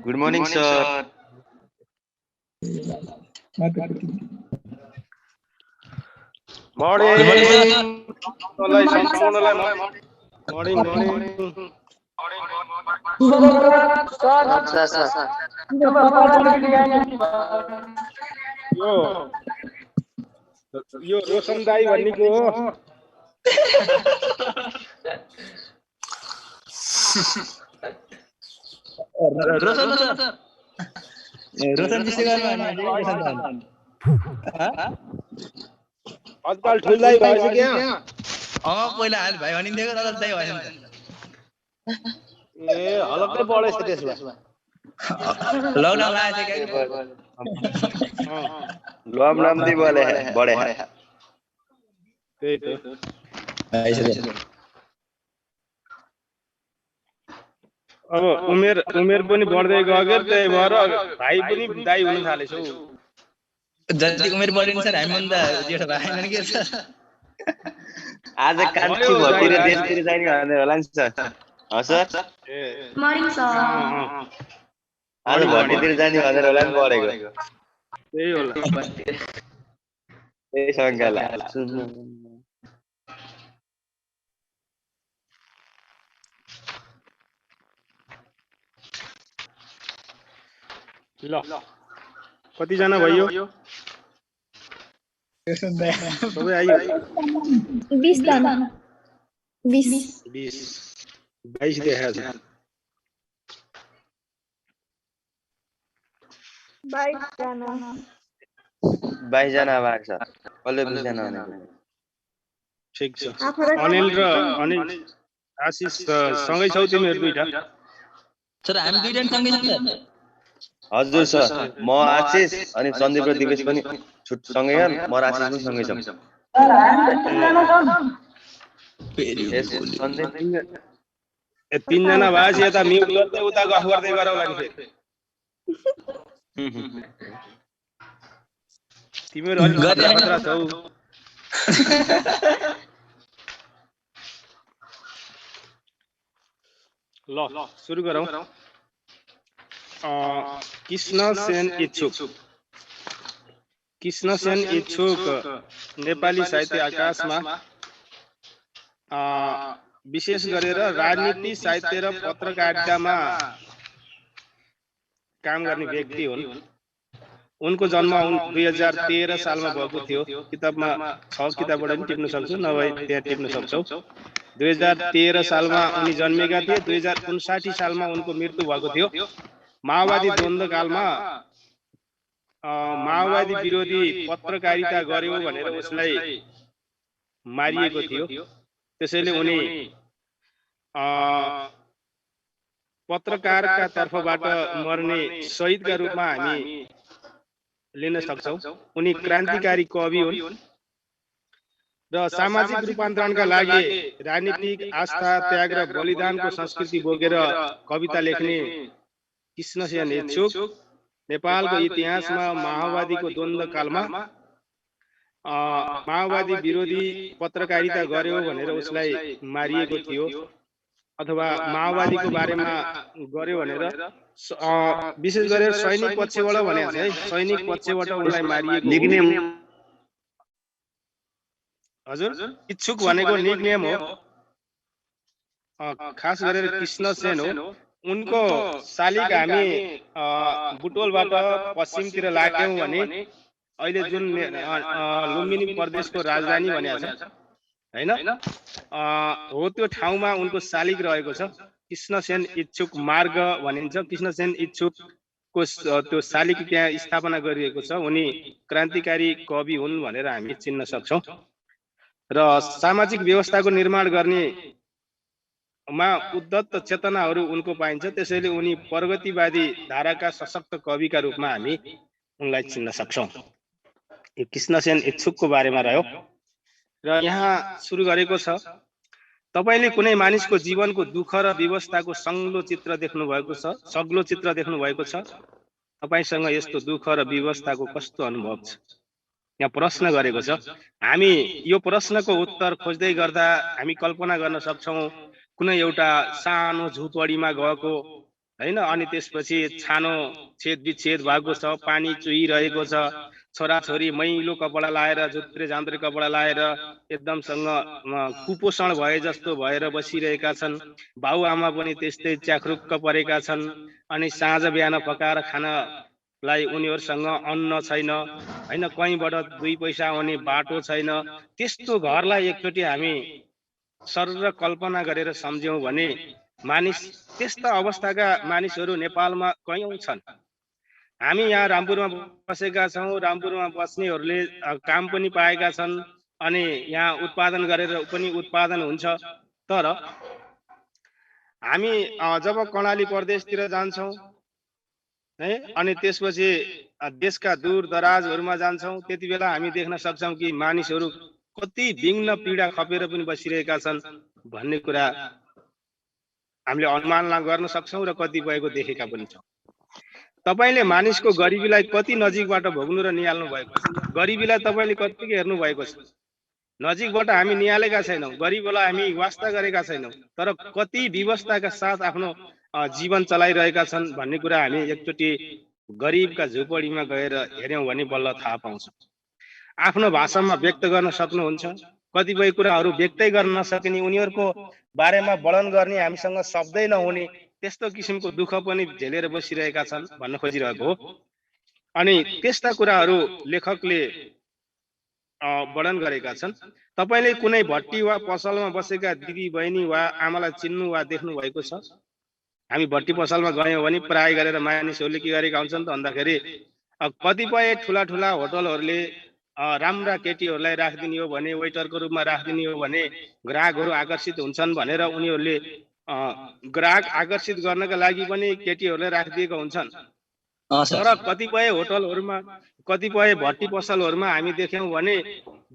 Good morning, sir. Morning. Good morning, sir. Morning. यो रोशन दाई भन्नेको हो। रोशन जी से गर्नु भने रोशन दाई आजकल ठुल दाई भएछ क्या? पहिला हाल भाइ भनिन्थ्यो तर दाई भएन त। ए हलक्कै बढेछ त्यसमा। लकडाउन लागेछ क्या? लोम दी बोले बड़े हैं। त्यही त। अब उमेर पनि बढ्दै गयो त्यही भएर भाइ पनि दाइ हुन थालेछ। जति उमेर बढ्यो सर हामीभन्दा जेठो भाइ हैन के सर? आज कान्छी भतिर देशतिर जाने भन्दै होला नि सर। Sir morning sir. आज भट्टीतिर जाने भनेर होला नि पढेको। त्यही होला। त्यही शंकाला। ल कति जना भयो? सबै आइयो? 20 जना। 20 22 देखाछ। 22 जना। 22 जना भएको छ। कसले 20 जना भनेको? ठीक छ। अनिल र आशिष सँगै छौ तिमीहरु दुईटा? सर हामी दुईटा सँगै छौं सर। हजुर सर, म आशिष अनि सन्दीप र दिपेश पनि सँगै छन्, म र आशिष पनि सँगै छौं। सर हामी 3 जना छौं। ए 3 जना भएपछि यता म्युट गर्दै उता गफ गर्दै गरौला नि फेरि। तिमीहरु अलि खतरा छौ। ल सुरु गरौँ। कृष्ण सेन इच्छुक नेपाली साहित्य आकाशमा विशेष गरेर राजनीति, साहित्य र पत्रकारितामा काम गर्ने व्यक्ति हुन्। उनको जन्म 2013 सालमा भएको थियो। किताबमा 6 किताबबाट पनि टिप्न सक्छौ, नभए त्यहाँ टिप्न सक्छौ। 2013 सालमा उनी जन्मेका थिए। 2059 सालमा उनको मृत्यु भएको थियो। माओवादी द्वन्द्वकालमा माओवादी विरोधी पत्रकारिता गर्यो भनेर उसलाई मारिएको थियो। त्यसैले उनी पत्रकारका तर्फबाट मर्ने शहीदका रूपमा हामी लिन सक्छौं। उनी क्रान्तिकारी कवि हुन् र सामाजिक रूपान्तरणका लागि राजनीतिक आस्था, त्याग र बलिदानको संस्कृति बोकेर कविता लेख्ने कृष्णसेन इच्छुक नेपालको इतिहासमा माओवादीको द्वन्द्वकालमा माओवादी विरोधी पत्रकारिता गर्यो भनेर उसलाई मारिएको थियो, अथवा माओवादीको बारेमा गर्यो भनेर विशेष गरेर सैनिक पक्षबाट भनेको छ है। सैनिक पक्षबाट उनलाई मारिएको निकनेम। हजुर, इच्छुक भनेको निकनेम हो। खास गरेर कृष्णसेन हो। उनको शालिग हामी बुटोलबाट पश्चिमतिर लाग्यौं भने अहिले जुन लुम्बिनी प्रदेशको राजधानी भनेको छ हैन, हो त्यो ठाउँमा उनको शालिग रहेको छ। कृष्णसेन इच्छुक मार्ग भनिन्छ। कृष्णसेन इच्छुकको त्यो शालिग त्यहाँ स्थापना गरिएको छ। उनी क्रान्तिकारी कवि हुन् भनेर हामी चिन्न सक्छौं र सामाजिक व्यवस्थाको निर्माण गर्ने उद्धत चेतनाहरू उनको पाइन्छ। त्यसैले उनी प्रगतिवादी धाराका सशक्त कविका रूपमा हामी उनलाई चिन्न सक्छौं। यो कृष्णसेन इच्छुकको बारेमा रह्यो र यहाँ सुरु गरेको छ। तपाईले कुनै मानिसको जीवनको दुःख र व्यवस्थाको सग्लो चित्र देख्नु भएको छ? तपाईसँग यस्तो दुःख र व्यवस्थाको कस्तो अनुभव छ? यहाँ प्रश्न गरेको छ। हामी यो प्रश्नको उत्तर खोज्दै गर्दा हामी कल्पना गर्न सक्छौं कुनै एउटा सानो झुपडीमा गएको हैन। अनि त्यसपछि छानो छेद विच्छेद भएको छ, पानी चुहिरहेको छ, छोराछोरी मैलो कपडा लाएर झुत्रे झान्द्रे कपडा लाएर एकदमसँग कुपोषण भए जस्तो भएर बसिरहेका छन्। बाउआमा पनि त्यस्तै च्याख्रुक्क परेका छन्। अनि साँझ बिहान पकाएर खानलाई उनीहरूसँग अन्न छैन हैन, कहीँबाट 2 पैसा आउने बाटो छैन। त्यस्तो घरलाई एकचोटि हामी सरर कल्पना गरेर सम्झ्यौं भने मानिस त्यस्ता अवस्थाका मानिसहरू नेपालमा कयौं छन्। हामी यहाँ रामपुरमा बसेका छौं, रामपुरमा बस्नेहरूले काम पनि पाएका छन् अनि यहाँ उत्पादन गरेर पनि उत्पादन हुन्छ। तर हामी जब कर्णाली प्रदेशतिर जान्छौं है अनि त्यसपछि देशका दूर दराजहरूमा जान्छौं, त्यति बेला हामी देख्न सक्छौं कि मानिसहरू कति विघ्न पीडा खपेर पनि बसिरहेका छन् भन्ने कुरा हामीले अनुमान गर्न सक्छौं र कतिपयको देखेका पनि छौं। तपाईले मानिसको गरिबीलाई कति नजिकबाट भोग्नु र निहाल्नु भएको छ? गरिबीलाई तपाईले कति हेर्नु भएको छ? नजिकबाट हामी निहालेका छैनौं, गरिबलाई हामी वास्ता गरेका छैनौं, तर कति व्यवस्थाका साथ आफ्नो जीवन चलाइरहेका छन् भन्ने कुरा हामी एकचोटि गरिबका झुपडीमा गएर हेर्यौं भने बल्ल थाहा पाउँछौं। आफ्नो भाषामा व्यक्त गर्न सक्नुहुन्छ, कतिपय कुराहरू व्यक्तै गर्न नसकिने, उनीहरूको बारेमा वर्णन गर्ने हामीसँग शब्दै नहुने त्यस्तो किसिमको दुःख पनि झेलेर बसिरहेका छन् भन्न खोजिरहेको हो। अनि त्यस्ता कुराहरू लेखकले वर्णन गरेका छन्। तपाईले कुनै भट्टी वा पसलमा बसेका दिदी बहिनी वा आमालाई चिन्नु वा देख्नु भएको छ? हामी भट्टी पसलमा गयौं भने प्राय गरेर मानिसहरूले के गरेका हुन्छन् त भन्दाखेरि कतिपय ठुला ठुला होटलहरूले राम्रा केटीहरूलाई राखिदिने हो भने, वेटरको रूपमा राखिदिने हो भने ग्राहकहरू आकर्षित हुन्छन् भनेर उनीहरूले ग्राहक आकर्षित गर्नका लागि पनि केटीहरूलाई राखिदिएका हुन्छन्। तर कतिपय होटलहरूमा, कतिपय भट्टी पसलहरूमा हामी देख्यौं भने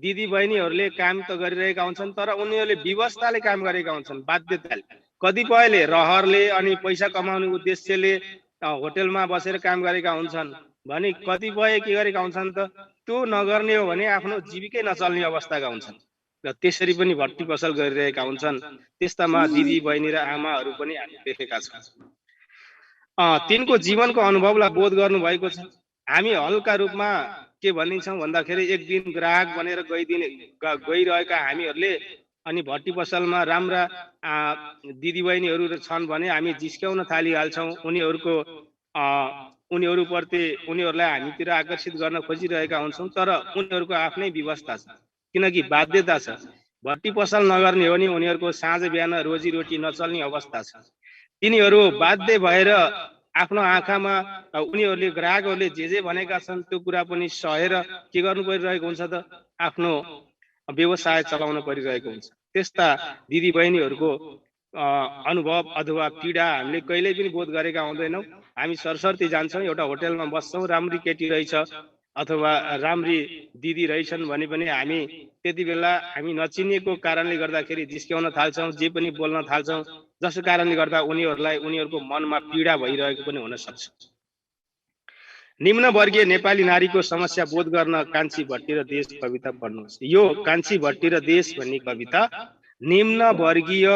दिदी बहिनीहरूले काम त गरिरहेका हुन्छन्, तर उनीहरूले व्यवस्थाले काम गरेका हुन्छन्, बाध्यताले। कतिपयले रहरले अनि पैसा कमाउने उद्देश्यले होटलमा बसेर काम गरेका हुन्छन् भने कतिपय के गरेका हुन्छन् त त्यो नगर्ने हो भने आफ्नो जीविकै नचल्ने अवस्थाका हुन्छन् र त्यसरी पनि भट्टी पसल गरिरहेका हुन्छन्। त्यस्तामा दिदी बहिनी र आमाहरू पनि हामी देखेका छौं। तिनको जीवनको अनुभवलाई बोध गर्नु भएको छ। हामी हल्का रूपमा के भनिन्छौं भन्दाखेरि एक दिन ग्राहक बनेर गइरहेका हामीहरूले अनि भट्टी पसलमा राम्रा दिदी बहिनीहरू छन् भने हामी जिस्क्याउन थालिहाल्छौं। उनीहरूप्रति उनीहरूलाई हामीतिर आकर्षित गर्न खोजिरहेका हुन्छौं, तर उनीहरूको आफ्नै व्यवस्था छ, किनकि बाध्यता छ। भट्टी पसल नगर्ने हो भने उनीहरूको साँझ बिहान रोजीरोटी नचल्ने अवस्था छ। तिनीहरू बाध्य भएर आफ्नो आँखामा उनीहरूले ग्राहकहरूले जे भनेका छन् त्यो कुरा पनि सहेर के गर्नु परिरहेको हुन्छ त आफ्नो व्यवसाय चलाउन परिरहेको हुन्छ। त्यस्ता दिदी बहिनीहरूको अनुभव अथवा पीडा हामीले कहिल्यै पनि बोध गरेका हुँदैनौं। हामी सरसर्ती जान्छौं, एउटा होटलमा बस्छौं, राम्री केटी रहेछ अथवा राम्री दिदी रहेछन् भने पनि हामी त्यति बेला हामी नचिनेको कारणले गर्दाखेरि जिस्क्याउन थाल्छौं, जे पनि बोल्न थाल्छौं, जसको कारणले गर्दा उनीहरूलाई उनीहरूको मनमा पीडा भइरहेको पनि हुन सक्छ। निम्न वर्गीय नेपाली नारीको समस्या बोध गर्न कान्छी भट्टी र देश कविता पढ्नुहोस्। यो कान्छी भट्टी र देश भन्ने कविता निम्न वर्गीय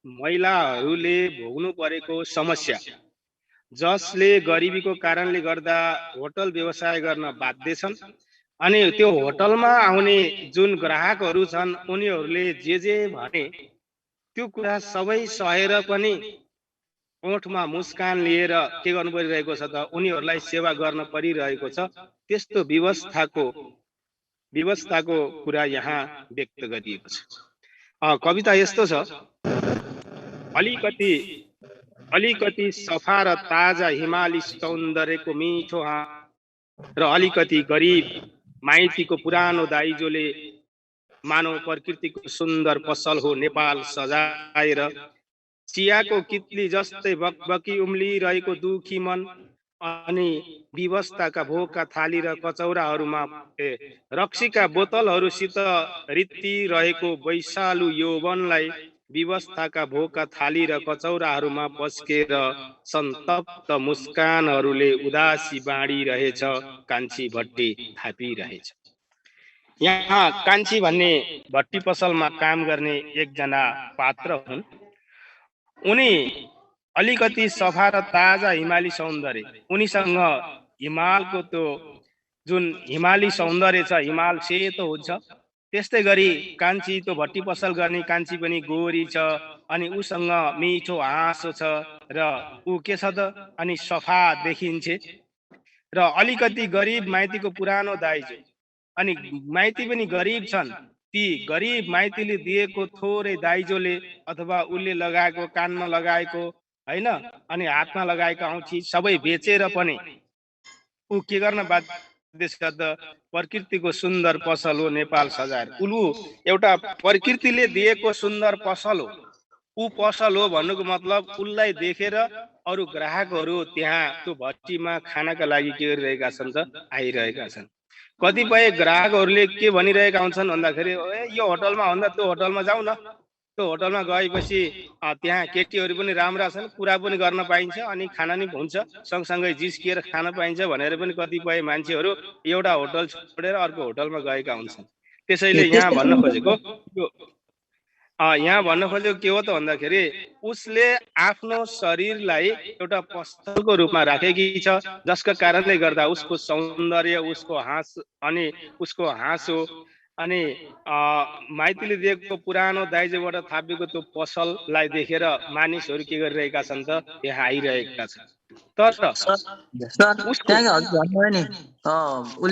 महिलाहरूले भोग्नु परेको समस्या, जसले गरिबीको कारणले गर्दा होटल व्यवसाय गर्न बाध्य छन् अनि त्यो होटलमा आउने जुन ग्राहकहरू छन् उनीहरूले जे भने त्यो कुरा सबै सहेर पनि ओठमा मुस्कान लिएर के गर्नु परिरहेको छ त उनीहरूलाई सेवा गर्न परिरहेको छ। त्यस्तो व्यवस्थाको कुरा यहाँ व्यक्त गरिएको छ। कविता यस्तो छ, अलिकति सफा र ताजा हिमाली सौन्दर्यको मिठो र अलिकति गरिब माइतीको पुरानो दाइजोले मानव प्रकृतिको सुन्दर पसल हो नेपाल सजाएर। चियाको कितली जस्तै बकबकी उम्लिरहेको दुखी मन अनि व्यवस्थाका भोगका थाली र कचौराहरूमा रक्सीका बोतलहरूसित रित्ती रहेको वैशालु यौवनलाई व्यवस्थाका भोगका थाली र कचौराहरूमा पस्केर सन्तप्त मुस्कानहरूले उदासी बाँडिरहेछ कान्छी भट्टी थापिरहेछ। यहाँ कान्छी भन्ने भट्टी पसलमा काम गर्ने एकजना पात्र हुन्। उनी अलिकति सफा र ताजा हिमाली सौन्दर्य, उनीसँग हिमालको त्यो जुन हिमाली सौन्दर्य छ, हिमाल सेतो हुन्छ। त्यस्तै गरी कान्छी त्यो भट्टी पसल गर्ने कान्छी पनि गोरी छ, अनि उसँग मिठो हाँसो छ र ऊ के छ त अनि सफा देखिन्छ। र अलिकति गरिब माइतीको पुरानो दाइजो, अनि माइती पनि गरिब छन्, ती गरिब माइतीले दिएको थोरै दाइजोले अथवा उसले लगाएको कानमा लगाएको हैन अनि हातमा लगाएको औँठी सबै बेचेर पनि ऊ के गर्न बाध्य छ त प्रकृतिको सुन्दर पसल हो नेपाल सजाएर। उलु एउटा प्रकृतिले दिएको सुन्दर पसल हो, ऊ पसल हो भन्नुको मतलब उसलाई देखेर अरू ग्राहकहरू त्यहाँ त्यो भट्टीमा खानाका लागि के गरिरहेका छन् त आइरहेका छन्। कतिपय ग्राहकहरूले के भनिरहेका हुन्छन् भन्दाखेरि यो होटलमा भन्दा त्यो होटलमा जाउँ न, त्यो होटलमा गएपछि त्यहाँ केटीहरू पनि राम्रा छन्, कुरा पनि गर्न पाइन्छ अनि खाना नि हुन्छ, सँगसँगै जिस्किएर खान पाइन्छ भनेर पनि कतिपय मान्छेहरू एउटा होटल छोडेर अर्को होटलमा गएका हुन्छन्। त्यसैले यहाँ भन्न खोजेको के हो त भन्दाखेरि उसले आफ्नो शरीरलाई एउटा पसलको रूपमा राखेकी छ, जसका कारणले गर्दा उसको सौन्दर्य, उसको हाँसो अनि माइतीले दिएको पुरानो दाइजोबाट थापेको त्यो पसललाई देखेर मानिसहरू के गरिरहेका छन् त त्यहाँ आइरहेका छन्। तर उसले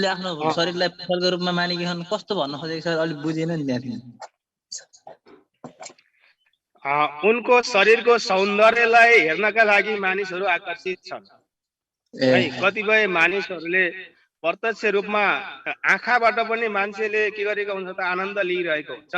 आफ्नो शरीरलाई पसलको रूपमा मानेकी छन् कस्तो भन्न खोजेको छ अलि बुझेन नि त्यहाँ। उनको शरीरको सौन्दर्यलाई हेर्नका लागि मानिसहरू आकर्षित छन् है। कतिपय मानिसहरूले प्रत्यक्ष रूपमा आँखाबाट पनि मान्छेले के गरेको हुन्छ त आनन्द लिइरहेको हुन्छ।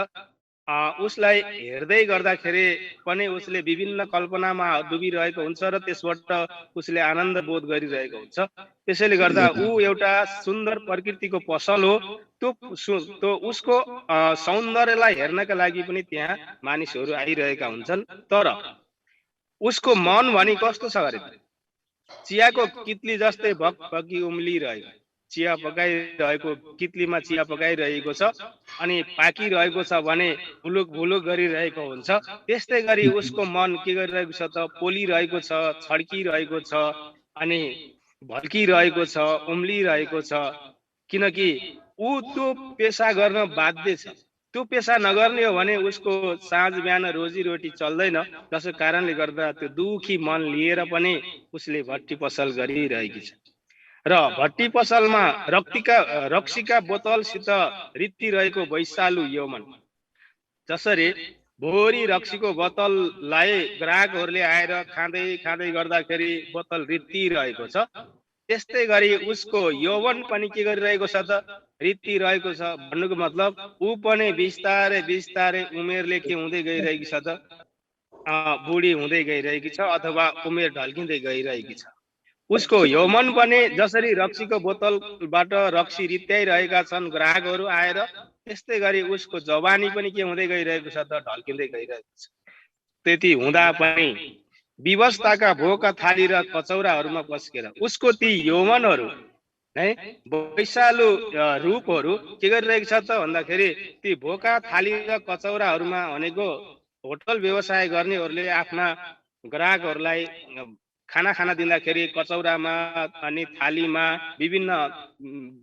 उसलाई हेर्दै गर्दाखेरि पनि उसले विभिन्न कल्पनामा डुबिरहेको हुन्छ र त्यसबाट उसले आनन्द बोध गरिरहेको हुन्छ। त्यसैले गर्दा ऊ एउटा सुन्दर प्रकृतिको पसल हो। त्यो उसको सौन्दर्यलाई हेर्नका लागि पनि त्यहाँ मानिसहरू आइरहेका हुन्छन्। तर उसको मन भनी कस्तो छ गरे चियाको कितली जस्तै भकभकी उम्लिरहेको, चिया पकाइरहेको कितलीमा चिया पकाइरहेको छ अनि पाकिरहेको छ भने भुलुक भुलुक गरिरहेको हुन्छ। त्यस्तै गरी उसको मन के गरिरहेको छ त पोलिरहेको छ, छड्किरहेको छ अनि भड्किरहेको छ, उम्लिरहेको छ, किनकि ऊ त्यो पेसा गर्न बाध्य छ। त्यो पेसा नगर्ने हो भने उसको साँझ बिहान रोजीरोटी चल्दैन, जसको कारणले गर्दा त्यो दुखी मन लिएर पनि उसले भट्टी पसल गरिरहेकी छ। र भट्टी पसलमा रक्सीका बोतलसित रित्तिरहेको वैशालु यौवन, जसरी भोरी रक्सीको बोतललाई ग्राहकहरूले आएर खाँदै खाँदै गर्दाखेरि बोतल रित्तिरहेको छ, त्यस्तै गरी उसको यौवन पनि के गरिरहेको छ त रित्तिरहेको छ। भन्नुको मतलब ऊ पनि बिस्तारै बिस्तारै उमेरले के हुँदै गइरहेकी छ त बुढी हुँदै गइरहेकी छ अथवा उमेर ढल्किँदै गइरहेकी छ। उसको यौवन पनि जसरी रक्सीको बोतलबाट रक्सी रित्याइरहेका छन् ग्राहकहरू आएर, त्यस्तै गरी उसको जवानी पनि के हुँदै गइरहेको छ त ढल्किँदै गइरहेको छ। त्यति हुँदा पनि व्यवस्थाका भोका थाली र कचौराहरूमा पस्केर उसको ती यौवनहरू है वैशालु रूपहरू के गरिरहेको छ त भन्दाखेरि ती भोका थाली र कचौराहरूमा भनेको होटल व्यवसाय गर्नेहरूले आफ्ना ग्राहकहरूलाई खाना खाना दिँदाखेरि कचौरामा अनि थालीमा विभिन्न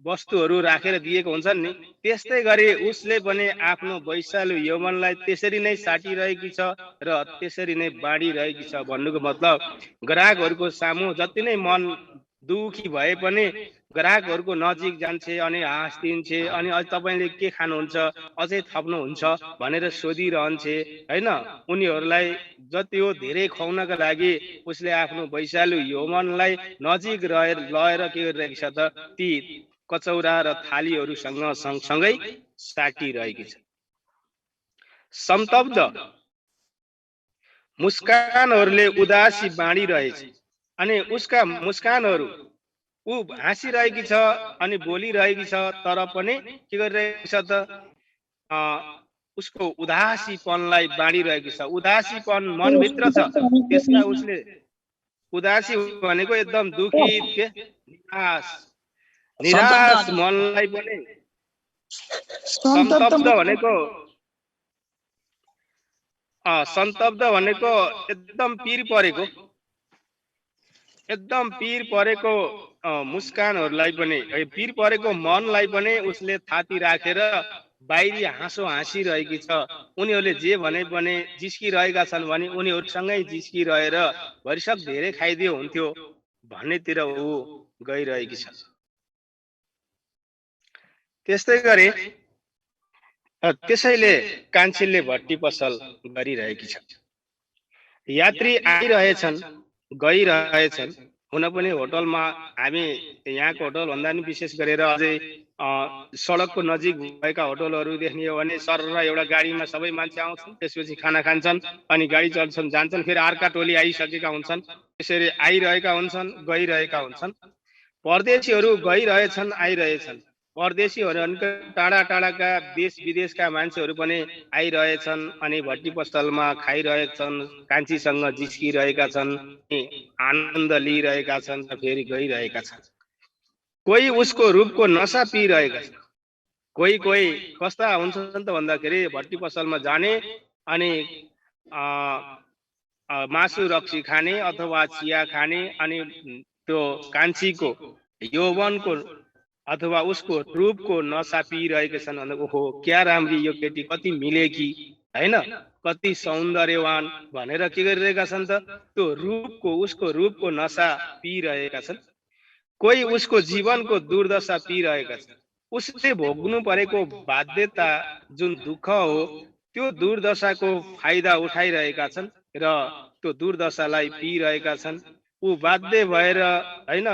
वस्तुहरू राखेर दिएको हुन्छन् नि, त्यस्तै गरी उसले पनि आफ्नो वैशालु यौवनलाई त्यसरी नै साटिरहेकी छ र त्यसरी नै बाँडिरहेकी छ। भन्नुको मतलब ग्राहकहरूको सामु जति नै मन दुखी भए पनि ग्राहकहरूको नजिक जान्छे अनि हाँस्दिन्छे अनि अझ तपाईँले के खानुहुन्छ अझै थप्नुहुन्छ भनेर सोधिरहन्छे हैन। उनीहरूलाई जति हो धेरै खुवाउनका लागि उसले आफ्नो वैशालु यौवनलाई नजिक लगेर के गरिरहेको छ त ती कचौरा र थालीहरूसँग सँगसँगै साटिरहेकी छ। सन्तब्ध मुस्कानहरूले उदासी बाँडिरहेछ अनि उसका मुस्कानहरू ऊ हाँसिरहेकी छ अनि बोलिरहेकी छ, तर पनि के गरिरहेको छ त उसको उदासीपनलाई बाँडिरहेको छ। उदासीपन मनभित्र छ, त्यसका उसले उदासी भनेको एकदम दुखित के निराश मनलाई पनि सन्तब्ध भनेको एकदम पीर परेको एकदम पिर परेको मुस्कानहरूलाई पनि पिर परेको मनलाई पनि उसले थाती राखेर बाहिरी हाँसो हाँसिरहेकी छ। उनीहरूले जे भने पनि जिस्किरहेका छन् भने उनीहरूसँगै जिस्किरहेर भरिसक धेरै खाइदियो हुन्थ्यो भन्नेतिर ऊ गइरहेकी छ। त्यस्तै गरी त्यसैले कान्छीले भट्टी पसल गरिरहेकी छ। यात्री आइरहेछन् गइरहेछन्। हुन पनि होटलमा हामी यहाँको होटल भन्दा नि विशेष गरेर अझै सडकको नजिक भएका होटलहरू देख्ने हो भने सर र एउटा गाडीमा सबै मान्छे आउँछन्, त्यसपछि खाना खान्छन् अनि गाडी चल्छन् जान्छन्, फेरि अर्का टोली आइसकेका हुन्छन्। त्यसरी आइरहेका हुन्छन् गइरहेका हुन्छन्। परदेशीहरू गइरहेछन् आइरहेछन्। परदेशीहरू टाढा टाढाका देश विदेशका मान्छेहरू पनि आइरहेछन् अनि भट्टी पसलमा खाइरहेछन्, कान्छीसँग जिस्किरहेका छन्, आनन्द लिइरहेका छन् र फेरि गइरहेका छन्। कोही उसको रूपको नशा पिइरहेका छन्। कोही कोही कस्ता हुन्छन् त भन्दाखेरि भट्टी पसलमा जाने अनि मासु रक्सी खाने अथवा चिया खाने अनि त्यो कान्छीको यौवनको अथवा उसको रूपको नशा पिइरहेका छन्। भन्दा ओहो क्या राम्री यो केटी, कति मिलेकी हैन, कति सौन्दर्यवान भनेर के गरिरहेका छन् त त्यो रूपको उसको रूपको नशा पिइरहेका छन्। कोही उसको जीवनको दुर्दशा पिइरहेका छन्। उसले भोग्नु परेको बाध्यता जुन दुःख हो त्यो दुर्दशाको फाइदा उठाइरहेका छन् र त्यो दुर्दशालाई पिइरहेका छन्। ऊ बाध्य भएर हैन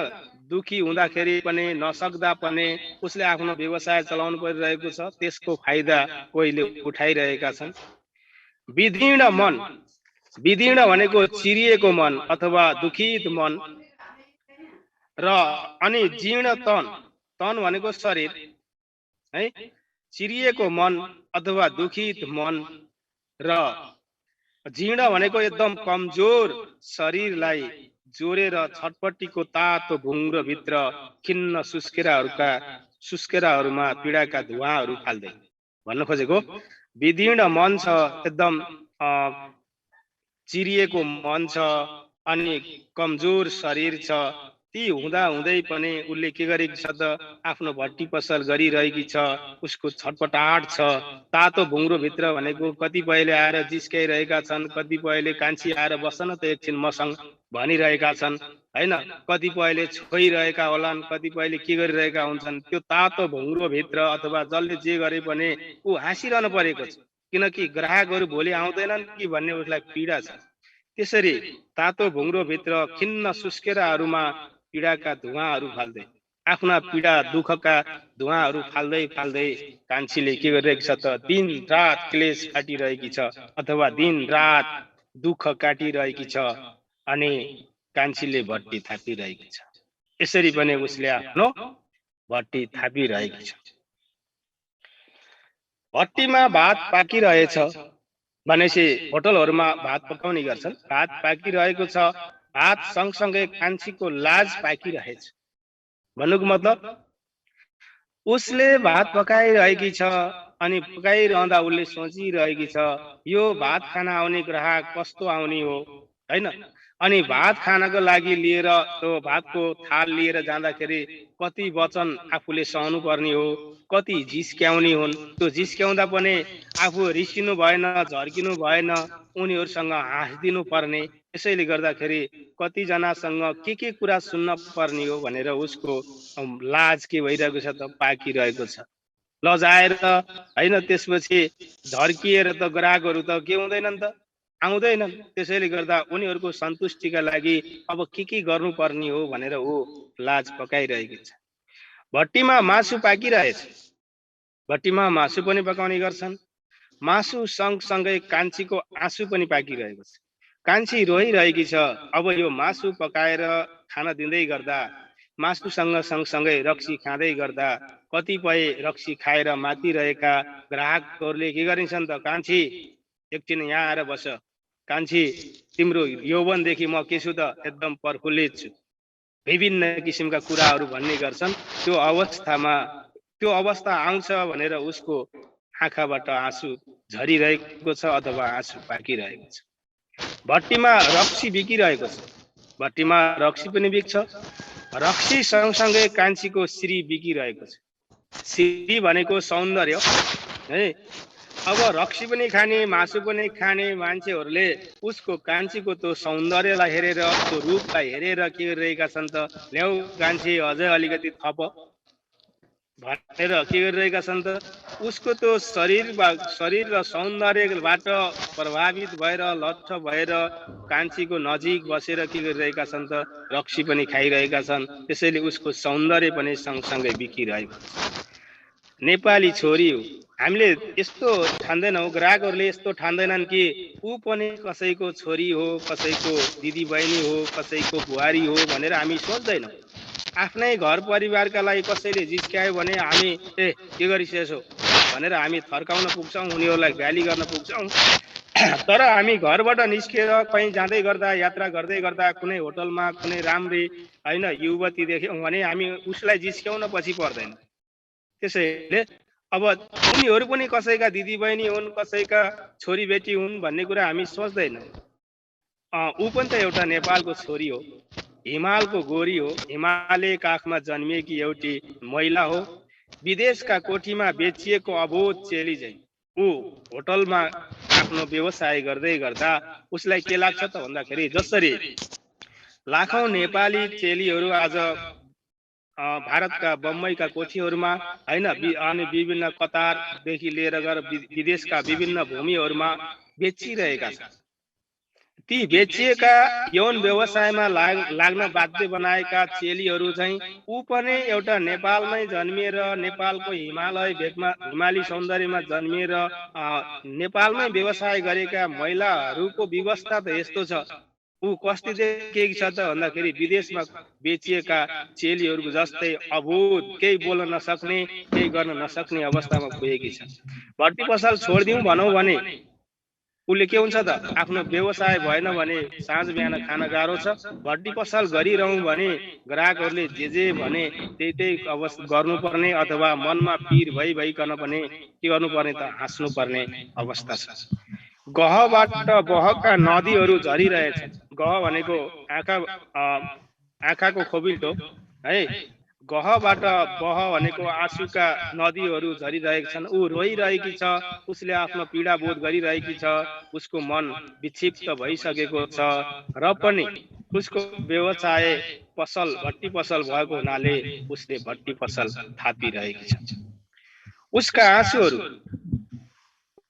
दुखी हुँदाखेरि पनि नसक्दा पनि उसले आफ्नो व्यवसाय चलाउनु परिरहेको छ, त्यसको फाइदा कोहीले उठाइरहेका छन्। विदीर्ण मन, विदीर्ण भनेको चिरिएको मन अथवा दुखित मन र अनि जीर्ण तन, तन भनेको शरीर है, चिरिएको मन अथवा दुखित मन र जीर्ण भनेको एकदम कमजोर शरीरलाई जोरेर छटपट्टिको तातो भुङ्ग्रो भित्र खिन्न सुस्केराहरूमा पीडाका धुवाहरू फाल्दै भन्न खोजेको विदीर्ण मन छ, एकदम चिरिएको मन छ अनि कमजोर शरीर छ। ती हुँदा हुँदै पनि उसले के गरेकी छ त आफ्नो भट्टी पसल गरिरहेकी छ। उसको छटपटाहट छ। तातो भुङ्ग्रो भित्र भनेको कतिपयले आएर जिस्काइरहेका छन्, कतिपयले कान्छी आएर बस्न त एकछिन मसँग भनिरहेका छन् हैन, कतिपयले छोइरहेका होलान्, कतिपयले के गरिरहेका हुन्छन्। त्यो तातो भुङ्ग्रो भित्र अथवा जसले जे गरे पनि ऊ हाँसिरहनु परेको छ, किनकि ग्राहकहरू भोलि आउँदैनन् कि भन्ने उसलाई पीडा छ। त्यसरी तातो भुङ्ग्रो भित्र खिन्न सुस्केराहरूमा पीडाका धुवाहरू फाल्दै, आफ्ना पीडा दुःखका धुवाहरू फाल्दै फाल्दै कान्छीले के गरिरहेकी छ त दिन रात क्लेश काटिरहेकी छ अथवा दिन रात दुःख काटिरहेकी छ अनि कान्छीले भट्टी थापिरहेकी छ। यसरी पनि उसले आफ्नो भट्टी थापिरहेकी छ। भट्टीमा भात पाकिरहेछ भनेपछि होटलहरूमा भात पकाउने गर्छन्। भात पाकिरहेको छ, भात सँगसँगै कान्छीको लाज पाकिरहेछ। भन्नुको मतलब उसले भात पकाइरहेकी छ अनि पकाइरहँदा उसले सोचिरहेकी छ यो भात खान आउने ग्राहक कस्तो आउने हो हैन। अनि भात खानको लागि लिएर त्यो भातको थाल लिएर जाँदाखेरि कति वचन आफूले सहनु पर्ने हो, कति जिस्क्याउने हुन्। त्यो जिस्क्याउँदा पनि आफू रिसिनु भएन, झर्किनु भएन, उनीहरूसँग हाँसिदिनु पर्ने। यसैले गर्दाखेरि कतिजनासँग के कुरा सुन्न पर्ने हो भनेर उसको लाज के भइरहेको छ त पाकिरहेको छ। लजाएर हैन, त्यसपछि झर्किएर त ग्राहकहरू त के हुँदैनन् त, आउँदैनन्। त्यसैले गर्दा उनीहरूको सन्तुष्टिका लागि अब के गर्नुपर्ने हो भनेर ऊ लाज पकाइरहेको छ। भट्टीमा मासु पाकिरहेछ। भट्टीमा मासु पनि पकाउने गर्छन्। मासु सँगसँगै कान्छीको आँसु पनि पाकिरहेको छ। कान्छी रोइरहेकी छ। अब यो मासु पकाएर खान दिँदै गर्दा, मासुसँग सँगसँगै रक्सी खाँदै गर्दा कतिपय रक्सी खाएर मातिरहेका ग्राहकहरूले के गरिन्छन् त, कान्छी एकछिन यहाँ आएर बस, कान्छी तिम्रो यौवनदेखि म के छु त एकदम प्रफुल्लित छु, विभिन्न किसिमका कुराहरू भन्ने गर्छन्। त्यो अवस्था आउँछ भनेर उसको आँखाबाट आँसु झरिरहेको छ अथवा आँसु पाकिरहेको छ। भट्टीमा रक्सी बिकिरहेको छ। भट्टीमा रक्सी पनि बिक्छ। रक्सी सँगसँगै कान्छीको श्री बिकिरहेको छ। श्री भनेको सौन्दर्य है। अब रक्सी पनि खाने मासु पनि खाने मान्छेहरूले उसको कान्छीको त्यो सौन्दर्यलाई हेरेर त्यो रूपलाई हेरेर के गरिरहेका छन् त, ल्याउ कान्छी अझै अलिकति थप भनेर के गरिरहेका छन् त, उसको त्यो शरीर र सौन्दर्यबाट प्रभावित भएर लट्ठ भएर कान्छीको नजिक बसेर के गरिरहेका छन् त, रक्सी पनि खाइरहेका छन्। त्यसैले उसको सौन्दर्य पनि सँगसँगै बिकिरहेको छ। नेपाली छोरी हो, हामीले यस्तो ठान्दैनौँ, ग्राहकहरूले यस्तो ठान्दैनन् कि ऊ पनि कसैको छोरी हो, कसैको दिदी बहिनी हो, कसैको बुहारी हो भनेर हामी सोच्दैनौँ। आफ्नै घर परिवारका लागि कसैले जिस्क्यायो भने हामी के गरिसकेछौ भनेर हामी थर्काउन पुग्छौँ, उनीहरूलाई गाली गर्न पुग्छौँ। तर हामी घरबाट निस्केर कहीँ जाँदै गर्दा, यात्रा गर्दै गर्दा कुनै होटलमा कुनै राम्री होइन युवती देख्यौँ भने हामी उसलाई जिस्क्याउन पछि पर्दैन। त्यसैले अब उनीहरू पनि कसैका दिदीबहिनी हुन्, कसैका छोरीबेटी हुन् भन्ने कुरा हामी सोच्दैनौँ। ऊ पनि त एउटा नेपालको छोरी हो, हिमालको गोरी हो, हिमालय काखमा जन्मिएकी एउटी महिला हो। विदेशका कोठीमा बेचिएको अबोध चेली चाहिँ ऊ होटलमा आफ्नो व्यवसाय गर्दै गर्दा उसलाई के लाग्छ त भन्दाखेरि, जसरी लाखौं नेपाली चेलीहरू आज भारतका बम्बईका कोठीहरूमा होइन अनि विभिन्न कतारदेखि लिएर गएर विदेशका विभिन्न भूमिहरूमा बेचिरहेका छन्। ती बेचिएका यौन व्यवसायमा लाग्न बाध्य बनाएका चेलीहरू चाहिँ ऊ पनि एउटा नेपालमै जन्मिएर नेपालको हिमाली सौन्दर्यमा जन्मिएर नेपालमै व्यवसाय गरेका महिलाहरूको व्यवस्था त यस्तो छ। ऊ कस्तो देखेकी छ त भन्दाखेरि विदेशमा बेचिएका चेलीहरूको जस्तै अबोध, केही बोल्न नसक्ने, केही गर्न नसक्ने अवस्थामा पुगेकी छ। भट्टी पसल छोडिदिउँ भनौँ भने उसले के हुन्छ त, आफ्नो व्यवसाय भएन भने साँझ बिहान खान गाह्रो छ। भट्टी पसल गरिरहँ भने ग्राहकहरूले जे भने त्यही अवस्था गर्नुपर्ने, अथवा मनमा पीर भइकन पनि के गर्नुपर्ने त, हाँस्नुपर्ने अवस्था छ। गहबाट बहका नदीहरू झरिरहेछन्। गह भनेको आँखाको खोबिल्टो है। गहबाट बह भनेको आँसुका नदीहरू झरिरहेका छन्। ऊ रोइरहेकी छ, उसले आफ्नो पीडा बोध गरिरहेकी छ, उसको मन विक्षिप्त भइसकेको छ र पनि उसको व्यवसाय पसल भट्टी पसल भएको हुनाले उसले भट्टी पसल थापिरहेकी छ।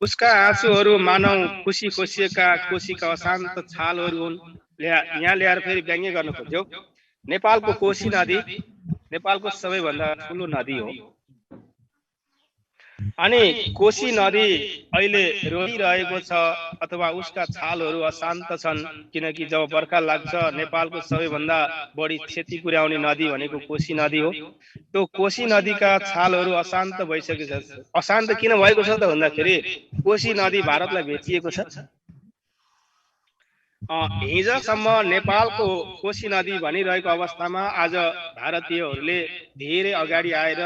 उसका आँसुहरू मानव खुसी खोसिएका कोशीका अशान्त छालहरू हुन्। यहाँ ल्याएर फेरि व्यङ्ग्य गर्न खोज्यो। नेपालको कोशी नदी नेपालको सबैभन्दा ठुलो नदी हो अनि कोशी नदी अहिले रोइरहेको छ अथवा उसका छालहरू अशान्त छन्, किनकि जब बर्खा लाग्छ नेपालको सबैभन्दा बढी क्षति पुर्याउने नदी भनेको कोशी नदी हो। त्यो कोशी नदीका छालहरू अशान्त भइसकेको छ। अशान्त किन भएको छ त भन्दाखेरि कोशी नदी भारतलाई बेचिएको छ। हिजोसम्म नेपालको कोशी नदी भनिरहेको अवस्थामा आज भारतीयहरूले धेरै अगाडि आएर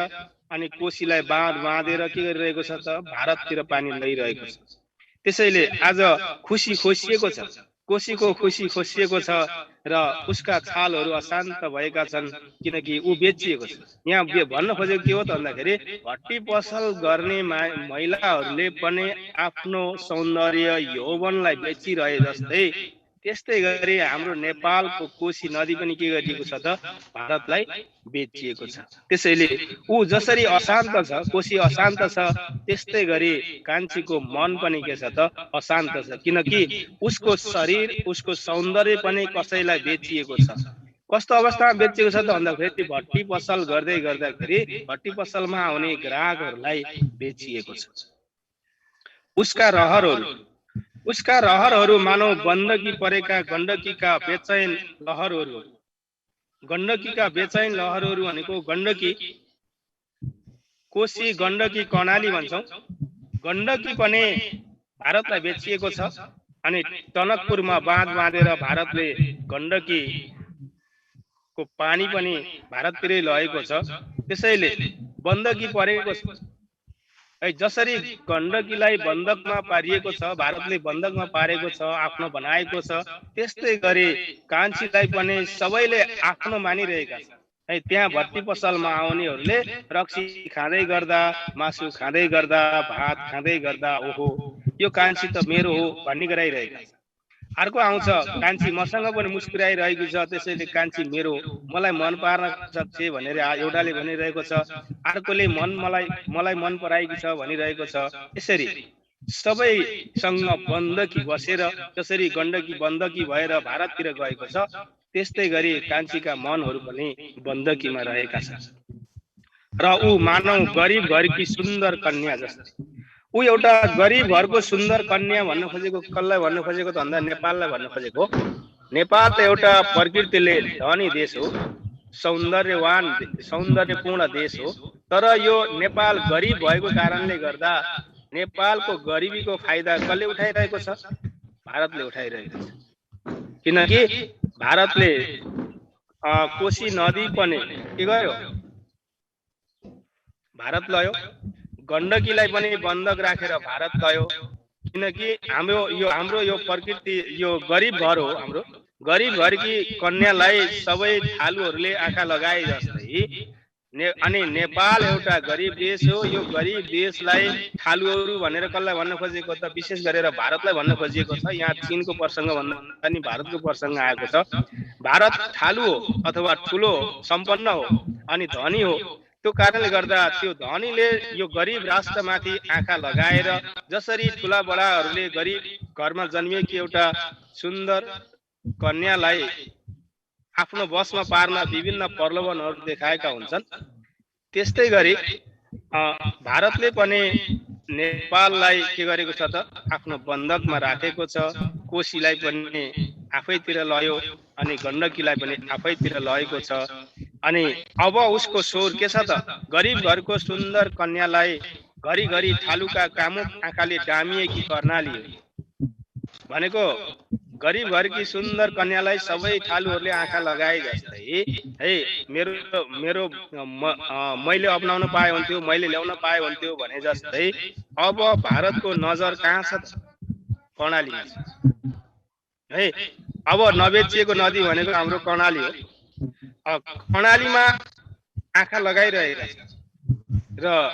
अनि कोशीलाई बाँधेर के गरिरहेको छ त, भारततिर पानी लैरहेको छ। त्यसैले आज खुसी खोसिएको छ, कोशीको खुसी खोसिएको छ र उसका छालहरू अशान्त भएका छन् किनकि ऊ बेचिएको छ। यहाँ भन्न खोजेको के हो त भन्दाखेरि भट्टी पसल गर्ने महिलाहरूले पनि आफ्नो सौन्दर्य यौवनलाई बेचिरहे जस्तै त्यस्तै गरी हाम्रो नेपालको कोशी नदी पनि के गरिएको छ त, भारतलाई बेचिएको छ। त्यसैले ऊ जसरी अशान्त छ, कोशी अशान्त छ, त्यस्तै गरी कान्छीको मन पनि के छ त, अशान्त छ, किनकि उसको शरीर उसको सौन्दर्य पनि कसैलाई बेचिएको छ। कस्तो अवस्थामा बेचिएको छ त भन्दाखेरि भट्टी पसल गर्दै गर्दाखेरि भट्टी पसलमा आउने ग्राहकहरूलाई बेचिएको छ। उसका रहरहरू मानव बन्दकी परेका गण्डकीका बेचैन लहरहरू। गण्डकीका बेचैन लहरहरू भनेको गण्डकी, कोशी, गण्डकी, कर्णाली भन्छौँ। गण्डकी पनि भारतलाई बेचिएको छ अनि टनकपुरमा बाँध बाँधेर भारतले गण्डकीको पानी पनि भारततिरै लगेको छ। त्यसैले बन्दकी परेको छ। है जसरी गण्डकीलाई बन्धकमा पारिएको छ, भारतले बन्धकमा पारेको छ, आफ्नो बनाएको छ, त्यस्तै गरी कान्छीलाई पनि सबैले आफ्नो मानिरहेका छन् है। त्यहाँ भट्टी पसलमा आउनेहरूले रक्सी खाँदै गर्दा, मासु खाँदै गर्दा, भात खाँदै गर्दा ओहो यो कान्छी त मेरो हो भन्ने गराइरहेका छन्। अर्को आउँछ कान्छी मसँग पनि मुस्कुराइरहेको छ, त्यसैले कान्छी मेरो मलाई मन पार्न सक्छ भनेर एउटाले भनिरहेको छ, अर्कोले मलाई मन पराएको छ भनिरहेको छ। यसरी सबैसँग बन्दकी बसेर जसरी गण्डकी बन्दकी भएर भारततिर गएको छ, त्यस्तै गरी कान्छीका मनहरू पनि बन्दकीमा रहेका छन्। र ऊ मानव गरिब घरकी सुन्दर कन्या जस्तै। ऊ एउटा गरिब घरको सुन्दर कन्या भन्न खोजेको कसलाई भन्न खोजेको त भन्दा नेपाललाई भन्न खोजेको। नेपाल त एउटा प्रकृतिले धनी देश हो, सौन्दर्यपूर्ण देश हो, तर यो नेपाल गरिब भएको कारणले गर्दा नेपालको गरिबीको फाइदा कसले उठाइरहेको छ? भारतले उठाइरहेको छ। किनकि भारतले कोशी नदी पनि के गर्यो? भारत लयो। गण्डकीलाई पनि बन्धक राखेर भारत लयो। किनकि हाम्रो यो प्रकृति यो गरिब घर हो। हाम्रो गरिब घरकी कन्यालाई सबै ठालुहरूले आँखा लगाए जस्तै अनि नेपाल एउटा गरिब देश हो। यो गरिब देशलाई ठालुहरू भनेर कसलाई भन्न खोजेको त? विशेष गरेर भारतलाई भन्न खोजिएको छ। यहाँ चीनको प्रसङ्ग भन्दा नि भारतको प्रसङ्ग आएको छ। भारत ठालु हो अथवा ठुलो सम्पन्न हो अनि धनी हो। त्यो कारणले गर्दा त्यो धनीले यो गरिब राष्ट्रमाथि आँखा लगाएर जसरी ठुला बडाहरूले गरिब घरमा जन्मिएकी एउटा सुन्दर कन्यालाई आफ्नो बसमा पार्न विभिन्न प्रलोभनहरू देखाएका हुन्छन्, त्यस्तै गरी भारतले पनि नेपाललाई के गरेको छ त? आफ्नो बन्धकमा राखेको छ। कोशीलाई पनि आफैतिर लयो अनि गण्डकीलाई पनि आफैतिर लगेको छ। अनि अब उसको स्वर के छ त? गरिब घरको सुन्दर कन्यालाई घरिघरि ठालुका कामुक आँखाले डामिएकी कर्णाली हो भनेको। गरिब घरकी सुन्दर कन्यालाई सबै ठालुहरूले आँखा लगाए जस्तै है मैले अपनाउन पाए हुन्थ्यो, मैले ल्याउन पाए हुन्थ्यो भने जस्तै अब भारतको नजर कहाँ छ? कर्णालीमा छ है। अब नबेचिएको नदी भनेको हाम्रो कर्णाली हो। कर्णालीमा आँखा लगाइरहेका छ र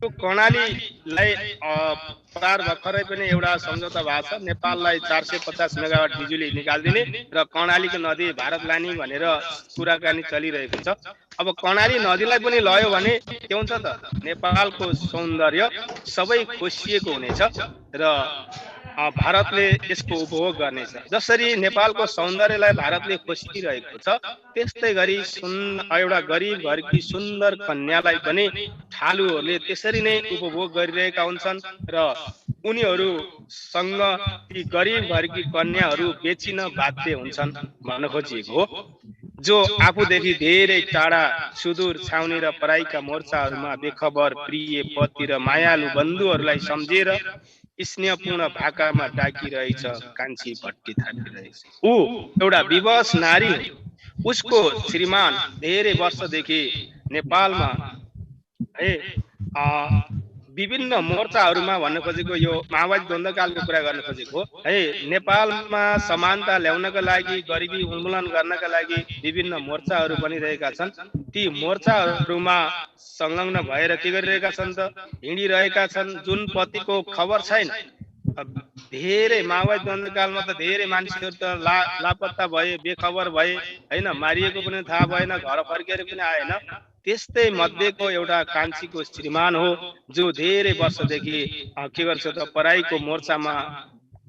त्यो कर्णालीलाई पार भर्खरै पनि एउटा सम्झौता भएको छ। नेपाललाई 450 मेगावाट बिजुली निकाल्दिने र कर्णालीको नदी भारत लाने भनेर कुराकानी चलिरहेको छ। अब कर्णाली नदीलाई पनि लयो भने के हुन्छ त? नेपालको सौन्दर्य सबै खोसिएको हुनेछ र भारतले यसको उपभोग गर्नेछ। जसरी नेपालको सौन्दर्यलाई भारतले खोसिरहेको छ, त्यस्तै गरी एउटा गरिब घरकी सुन्दर कन्यालाई पनि ठालुहरूले त्यसरी नै उपभोग गरिरहेका हुन्छन् र उनीहरूसँग ती गरिब घरकी कन्याहरू बेचिन बाध्य हुन्छन् भन्न खोजिएको हो। जो आफूदेखि धेरै टाढा सुदूर छाउनी र पराईका मोर्चाहरूमा बेखबर प्रिय पति र मायालु बन्धुहरूलाई सम्झेर स्नेहपूर्ण भाकामा डाकिरहेछ कान्छी भट्टी थापिरहेछ। ऊ एउटा विवश नारी हो। उसको श्रीमान धेरै वर्षदेखि नेपालमा है विभिन्न मोर्चाहरूमा भन्न खोजेको यो माओवादी द्वन्द्वकालको कुरा गर्न खोजेको है। नेपालमा समानता ल्याउनका लागि, गरिबी उन्मूलन गर्नका लागि विभिन्न मोर्चाहरू बनिरहेका छन्। ती मोर्चाहरूमा संलग्न भएर के गरिरहेका छन् त? हिँडिरहेका छन्। जुन पतिको खबर छैन। धेरै माओवादी द्वन्द्वकालमा त धेरै मान्छेहरू त लापत्ता भए, बेखबर भए हैन, मारिएको पनि थाहा भएन, घर फर्केर पनि आएन। त्यस्तै मध्येको एउटा कान्छीको श्रीमान हो जो धेरै वर्षदेखि के गर्छ त? पराईको मोर्चामा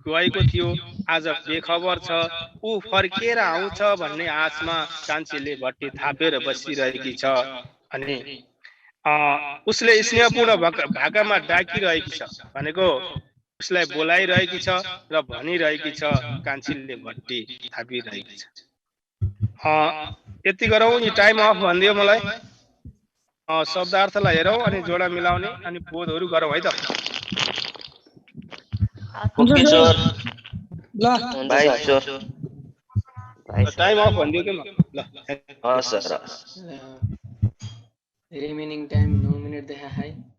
गएको थियो, आज बेखबर छ। ऊ फर्केर आउँछ भन्ने आशमा कान्छीले भट्टी थापेर बसिरहेकी छ अनि उसले स्नेहपूर्ण भाकामा डाकिरहेकी छ भनेको उसलाई बोलाइरहेकी छ र भनिरहेकी छ कान्छीले भट्टी थापिरहेकी छ। यति गरौँ। यो टाइम अफ भनिदियो मलाई। शब्दार्थलाई हेरौँ अनि जोडा मिलाउने अनि बोधहरू गरौँ है त। Okay sir. ल बाइ सर। टाइम अफ भनिदियो के ल। हस् सर। रिमेनिङ टाइम 9 मिनेट देखा है।